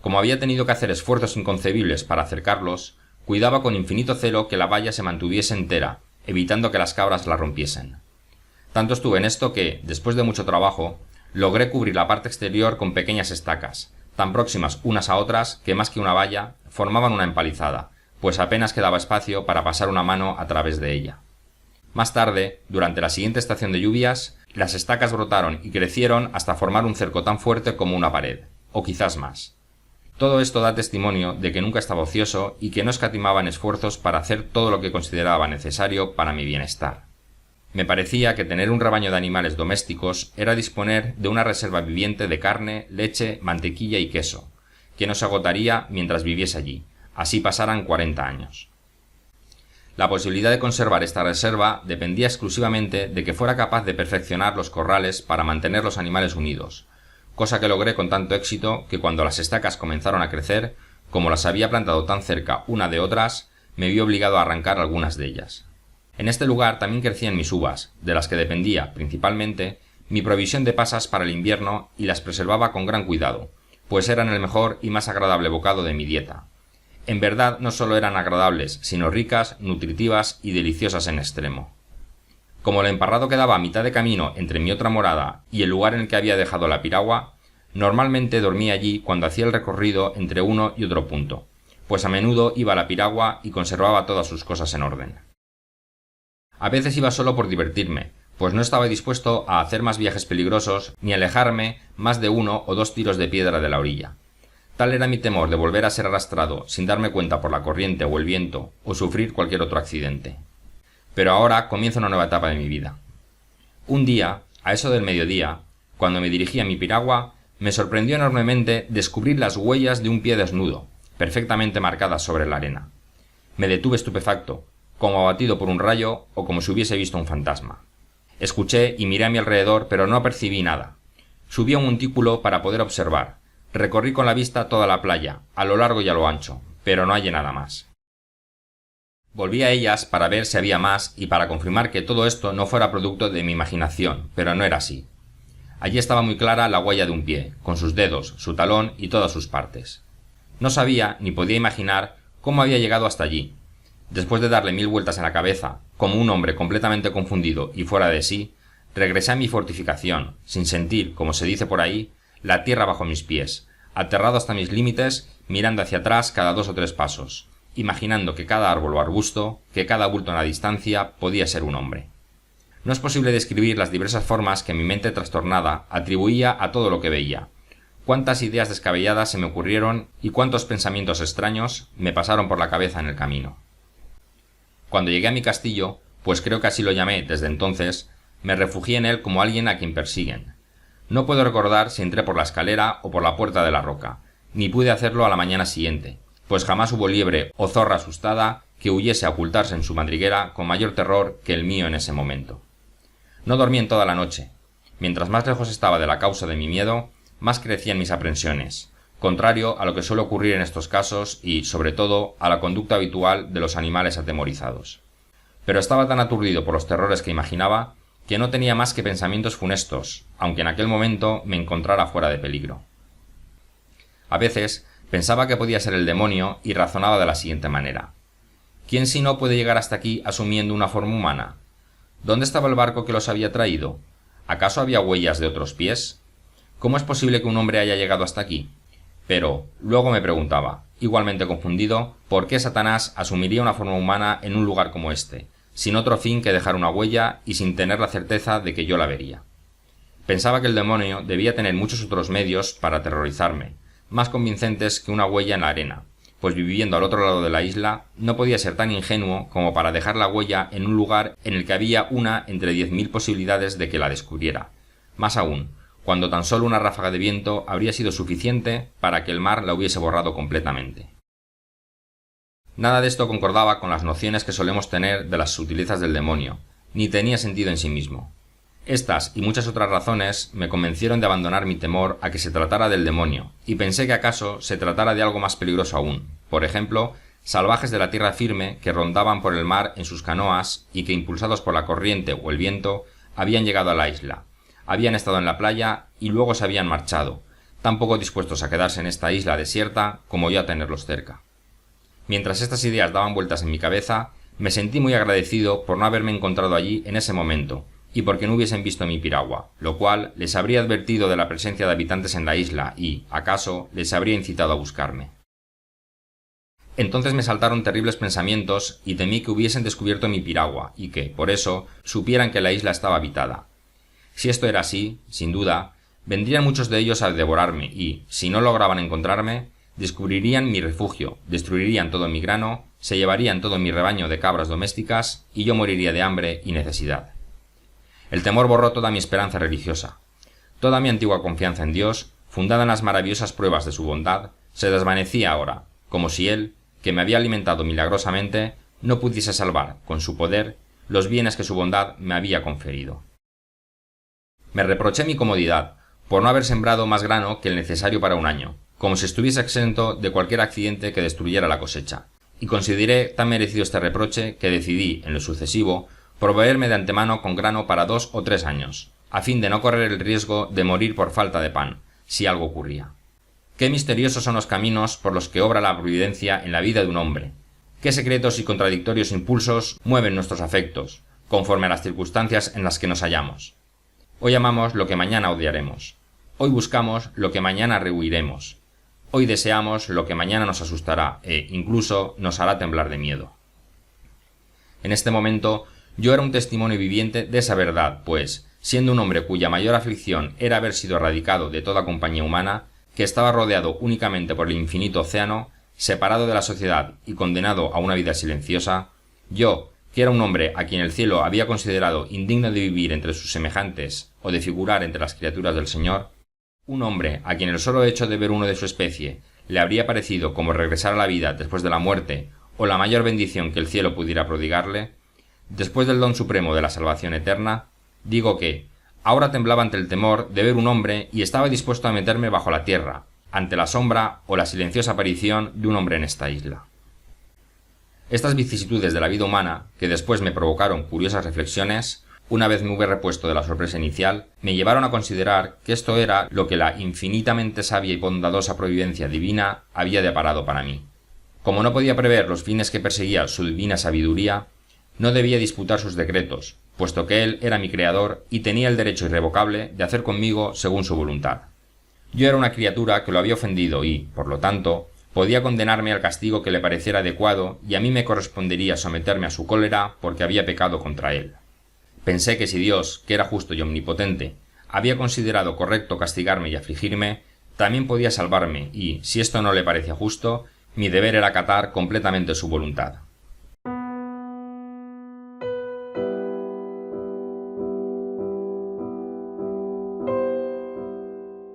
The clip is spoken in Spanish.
Como había tenido que hacer esfuerzos inconcebibles para acercarlos, cuidaba con infinito celo que la valla se mantuviese entera, evitando que las cabras la rompiesen. Tanto estuve en esto que, después de mucho trabajo, logré cubrir la parte exterior con pequeñas estacas, tan próximas unas a otras que más que una valla formaban una empalizada, pues apenas quedaba espacio para pasar una mano a través de ella. Más tarde, durante la siguiente estación de lluvias, las estacas brotaron y crecieron hasta formar un cerco tan fuerte como una pared, o quizás más. Todo esto da testimonio de que nunca estaba ocioso y que no escatimaba en esfuerzos para hacer todo lo que consideraba necesario para mi bienestar. Me parecía que tener un rebaño de animales domésticos era disponer de una reserva viviente de carne, leche, mantequilla y queso, que no se agotaría mientras viviese allí, así pasaran 40 años. La posibilidad de conservar esta reserva dependía exclusivamente de que fuera capaz de perfeccionar los corrales para mantener los animales unidos, cosa que logré con tanto éxito que cuando las estacas comenzaron a crecer, como las había plantado tan cerca una de otras, me vi obligado a arrancar algunas de ellas. En este lugar también crecían mis uvas, de las que dependía, principalmente, mi provisión de pasas para el invierno y las preservaba con gran cuidado, pues eran el mejor y más agradable bocado de mi dieta. En verdad no solo eran agradables, sino ricas, nutritivas y deliciosas en extremo. Como el emparrado quedaba a mitad de camino entre mi otra morada y el lugar en el que había dejado la piragua, normalmente dormía allí cuando hacía el recorrido entre uno y otro punto, pues a menudo iba a la piragua y conservaba todas sus cosas en orden. A veces iba solo por divertirme, pues no estaba dispuesto a hacer más viajes peligrosos ni a alejarme más de 1 o 2 tiros de piedra de la orilla. Tal era mi temor de volver a ser arrastrado sin darme cuenta por la corriente o el viento o sufrir cualquier otro accidente. Pero ahora comienza una nueva etapa de mi vida. Un día, a eso del mediodía, cuando me dirigía a mi piragua, me sorprendió enormemente descubrir las huellas de un pie desnudo, perfectamente marcadas sobre la arena. Me detuve estupefacto, como abatido por un rayo o como si hubiese visto un fantasma. Escuché y miré a mi alrededor, pero no percibí nada. Subí a un montículo para poder observar. Recorrí con la vista toda la playa, a lo largo y a lo ancho, pero no hallé nada más. Volví a ellas para ver si había más y para confirmar que todo esto no fuera producto de mi imaginación, pero no era así. Allí estaba muy clara la huella de un pie, con sus dedos, su talón y todas sus partes. No sabía ni podía imaginar cómo había llegado hasta allí. Después de darle 1000 vueltas en la cabeza, como un hombre completamente confundido y fuera de sí, regresé a mi fortificación, sin sentir, como se dice por ahí, la tierra bajo mis pies, aterrado hasta mis límites, mirando hacia atrás cada 2 o 3 pasos, imaginando que cada árbol o arbusto, que cada bulto en la distancia, podía ser un hombre. No es posible describir las diversas formas que mi mente trastornada atribuía a todo lo que veía. Cuántas ideas descabelladas se me ocurrieron y cuántos pensamientos extraños me pasaron por la cabeza en el camino. Cuando llegué a mi castillo, pues creo que así lo llamé desde entonces, me refugié en él como alguien a quien persiguen. No puedo recordar si entré por la escalera o por la puerta de la roca, ni pude hacerlo a la mañana siguiente, pues jamás hubo liebre o zorra asustada que huyese a ocultarse en su madriguera con mayor terror que el mío en ese momento. No dormí en toda la noche. Mientras más lejos estaba de la causa de mi miedo, más crecían mis aprensiones, contrario a lo que suele ocurrir en estos casos y, sobre todo, a la conducta habitual de los animales atemorizados. Pero estaba tan aturdido por los terrores que imaginaba que no tenía más que pensamientos funestos, aunque en aquel momento me encontrara fuera de peligro. A veces pensaba que podía ser el demonio y razonaba de la siguiente manera. ¿Quién si no puede llegar hasta aquí asumiendo una forma humana? ¿Dónde estaba el barco que los había traído? ¿Acaso había huellas de otros pies? ¿Cómo es posible que un hombre haya llegado hasta aquí? Pero luego me preguntaba, igualmente confundido, ¿por qué Satanás asumiría una forma humana en un lugar como este, sin otro fin que dejar una huella y sin tener la certeza de que yo la vería? Pensaba que el demonio debía tener muchos otros medios para aterrorizarme, más convincentes que una huella en la arena, pues viviendo al otro lado de la isla no podía ser tan ingenuo como para dejar la huella en un lugar en el que había una entre 10.000 posibilidades de que la descubriera. Más aún, cuando tan solo una ráfaga de viento habría sido suficiente para que el mar la hubiese borrado completamente. Nada de esto concordaba con las nociones que solemos tener de las sutilezas del demonio, ni tenía sentido en sí mismo. Estas y muchas otras razones me convencieron de abandonar mi temor a que se tratara del demonio, y pensé que acaso se tratara de algo más peligroso aún, por ejemplo, salvajes de la tierra firme que rondaban por el mar en sus canoas y que, impulsados por la corriente o el viento, habían llegado a la isla. Habían estado en la playa y luego se habían marchado, tan poco dispuestos a quedarse en esta isla desierta como yo a tenerlos cerca. Mientras estas ideas daban vueltas en mi cabeza, me sentí muy agradecido por no haberme encontrado allí en ese momento, y porque no hubiesen visto mi piragua, lo cual les habría advertido de la presencia de habitantes en la isla y, acaso, les habría incitado a buscarme. Entonces me saltaron terribles pensamientos y temí que hubiesen descubierto mi piragua y que, por eso, supieran que la isla estaba habitada. Si esto era así, sin duda, vendrían muchos de ellos a devorarme y, si no lograban encontrarme, descubrirían mi refugio, destruirían todo mi grano, se llevarían todo mi rebaño de cabras domésticas y yo moriría de hambre y necesidad. El temor borró toda mi esperanza religiosa. Toda mi antigua confianza en Dios, fundada en las maravillosas pruebas de su bondad, se desvanecía ahora, como si Él, que me había alimentado milagrosamente, no pudiese salvar, con su poder, los bienes que su bondad me había conferido. Me reproché mi comodidad, por no haber sembrado más grano que el necesario para un año, como si estuviese exento de cualquier accidente que destruyera la cosecha, y consideré tan merecido este reproche que decidí, en lo sucesivo, proveerme de antemano con grano para 2 o 3 años, a fin de no correr el riesgo de morir por falta de pan, si algo ocurría. Qué misteriosos son los caminos por los que obra la providencia en la vida de un hombre. Qué secretos y contradictorios impulsos mueven nuestros afectos, conforme a las circunstancias en las que nos hallamos. Hoy amamos lo que mañana odiaremos. Hoy buscamos lo que mañana rehuiremos. Hoy deseamos lo que mañana nos asustará e, incluso, nos hará temblar de miedo. En este momento, yo era un testimonio viviente de esa verdad, pues, siendo un hombre cuya mayor aflicción era haber sido erradicado de toda compañía humana, que estaba rodeado únicamente por el infinito océano, separado de la sociedad y condenado a una vida silenciosa, yo, que era un hombre a quien el cielo había considerado indigno de vivir entre sus semejantes o de figurar entre las criaturas del Señor, un hombre a quien el solo hecho de ver uno de su especie le habría parecido como regresar a la vida después de la muerte o la mayor bendición que el cielo pudiera prodigarle, después del don supremo de la salvación eterna, digo que ahora temblaba ante el temor de ver un hombre y estaba dispuesto a meterme bajo la tierra, ante la sombra o la silenciosa aparición de un hombre en esta isla. Estas vicisitudes de la vida humana, que después me provocaron curiosas reflexiones, una vez me hube repuesto de la sorpresa inicial, me llevaron a considerar que esto era lo que la infinitamente sabia y bondadosa providencia divina había deparado para mí. Como no podía prever los fines que perseguía su divina sabiduría, no debía disputar sus decretos, puesto que él era mi creador y tenía el derecho irrevocable de hacer conmigo según su voluntad. Yo era una criatura que lo había ofendido y, por lo tanto, podía condenarme al castigo que le pareciera adecuado y a mí me correspondería someterme a su cólera porque había pecado contra él. Pensé que si Dios, que era justo y omnipotente, había considerado correcto castigarme y afligirme, también podía salvarme y, si esto no le parecía justo, mi deber era acatar completamente su voluntad.